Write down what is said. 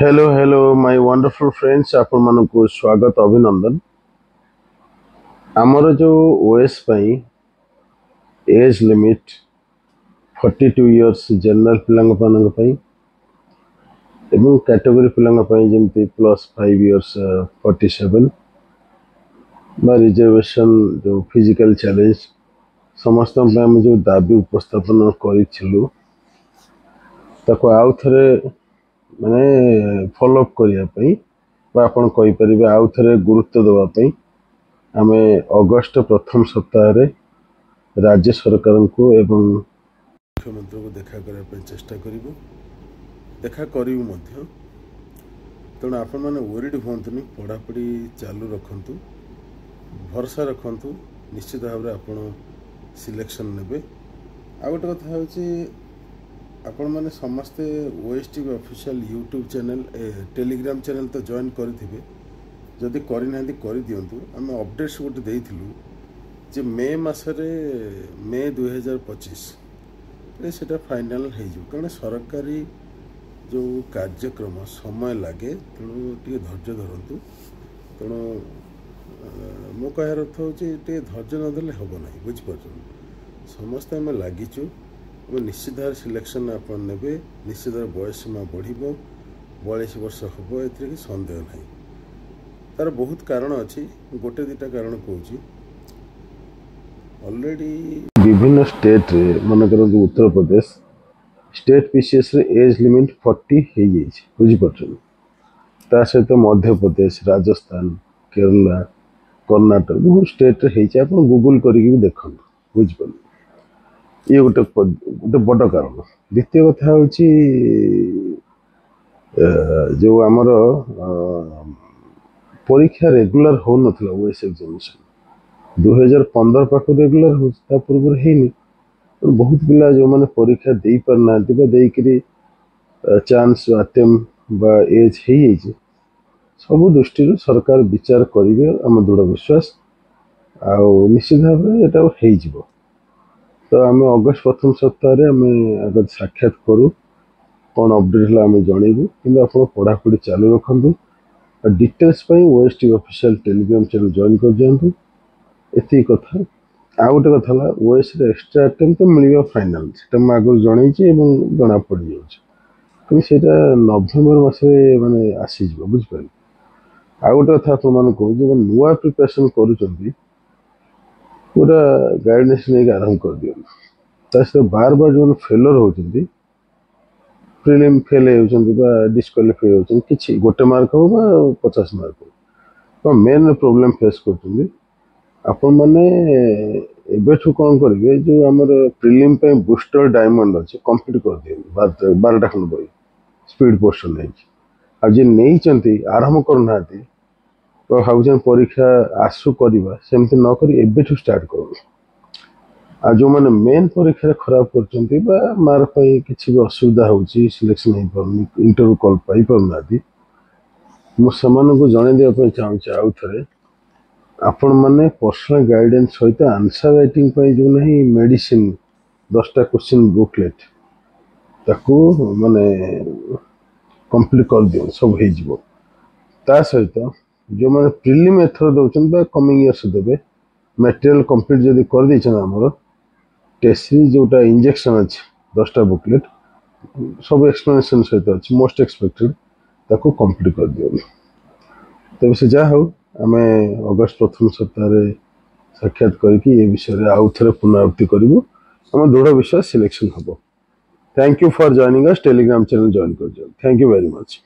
Hello my wonderful friends आपण मानक स्वागत अभिनंदन। आमर जो ओएस पई एज लिमिट 42 इयर्स जनरल पिलांग पानंग पई एवं कैटेगरी पिलांग पई जेमति +5 इयर्स 47 बा रिजर्वेशन जो फिजिकल चैलेंज समस्त पे हम जो दाबी उपस्थापन करिथिलु ताको आउ थरे माने फॉलो अप करिया पई बा आपण कहि परिबे आउ थरे गुरुत्व देवा पई आमे अगस्त प्रथम सप्ताह रे राज्य सरकार को एवं मुख्यमंत्री को देखा करने चेष्टा करूँ देखा करूँ तेणु आपण मैंने वरीड हूँ पढ़ापढ़ी चालू रखु भरोसा रखु निश्चित भाव में आप सिलेक्शन ने आ गोटे कथा हूँ आपण मैंने समस्ते OST official YouTube channel Telegram channel तो जॉइन करेंगे जदि करना कर दिंतु आम अपडेट्स गोटे देइथिलु जे मे मसरे मे 2025 से फाइनाल हो कारण सरकारी जो कार्यक्रम समय लगे तेणु टे धैर्य धरतु तेणु मो कह अर्थ हूँ धैर्य नदेले हम ना बुझीपार समस्ते आम लगिचु निश्चित भाव सिलेक्शन आप ने निश्चित भाव बयस सीमा बढ़ 42 वर्ष हम ए सन्देह ना तार बहुत कारण अच्छी गोटे दुटा कारण कौच ऑलरेडी विभिन्न स्टेट रे मन कर उत्तर प्रदेश स्टेट पीसीएस रे एज लिमिट 40 हो जाए बुझीपार सहित मध्य प्रदेश राजस्थान केरला कर्नाटक बहुत स्टेट रे आप गूगल करके देखो बुझीपार ये गोटे गोटे बड़ कारण द्वितीय कथा हूँ जो आमर परीक्षा रेगुलर हो नथिला ओएस एग्जामिनेशन 2015 पाख रेगुलर हो पूर्व है बहुत पिला जो मैंने परीक्षा दे पारना देकरी चांस अटेम्प्ट बा एज हो जाए सब दृष्टि सरकार विचार करेंगे आम दृढ़ विश्वास आ निश्चित भाव में हो तो आम अगस्त प्रथम सप्ताह आम आगे साक्षात करूँ कौन अपडेट है आम जनइबू कि आप पढ़ापढ़ी चालू रखु details OST official Telegram channel join कर दिंतु एति कथा आ गोटे कथा ओएस एक्सट्रा अटेम्प्ट तो मिल फाइनाल से आगे जनई जना पड़ जाए नवेम्बर मस मानने आसीज बुझिपारे आ गोटे कथा आप कहूँ नुआ प्रिपरेशन कर पूरा गाइडेंस नहीं आरंभ कर दिखाते बार बार जो फेलर होती प्रिलिम फेल होती डिस्क्वालिफाई होती किसी गोटे मार्क हो 50 मार्क हो तो मेन प्रोब्लेम फेस कर आपण मैंने एबेठू कौन करेंगे जो आमर प्रिलिम पे बूस्टर डायमंड अच्छे कंप्लीट कर दिए 12टा खंड बही स्पीड पोस्टर नहीं आज नहीं आरंभ करना तो भाव परीक्षा आसु करवा सेमती नक एबेठू स्टार्ट कर आ जो मैंने मेन परीक्षा खराब कर मार्क किसी भी असुविधा हो सिलेक्शन हो पार इंटरव्यू कॉल पाई पारना मुझे जनईदेप चाहूँगी आउ थे आपण मैंने पर्सनल गाइडेंस सहित आंसर राइटिंग जो नहीं मेडिसिन 10टा क्वेश्चन बुकलेट ताकू माने कंप्लीट कर दियो सब हो सहित जो मैंने प्रिलिम एथर दौरान कमिंग इयर्स देवे मटेरियल कंप्लीट जदि कर देछन हमर टेस्टी जोटा इंजेक्शन अच्छे 10टा बुकलेट सब एक्सप्लेनेशन सहित अच्छे मोस्ट एक्सपेक्टेड ताकू कंप्लीट कर दियो तब से जा हो आम अगस्त प्रथम सप्ताह साक्षात करके ये विषय आउ थे पुनरावृत्ति करूँ आम दृढ़ विश्वास सिलेक्शन हम thank you for joining us Telegram channel join कर थैंक यू वेरी मच।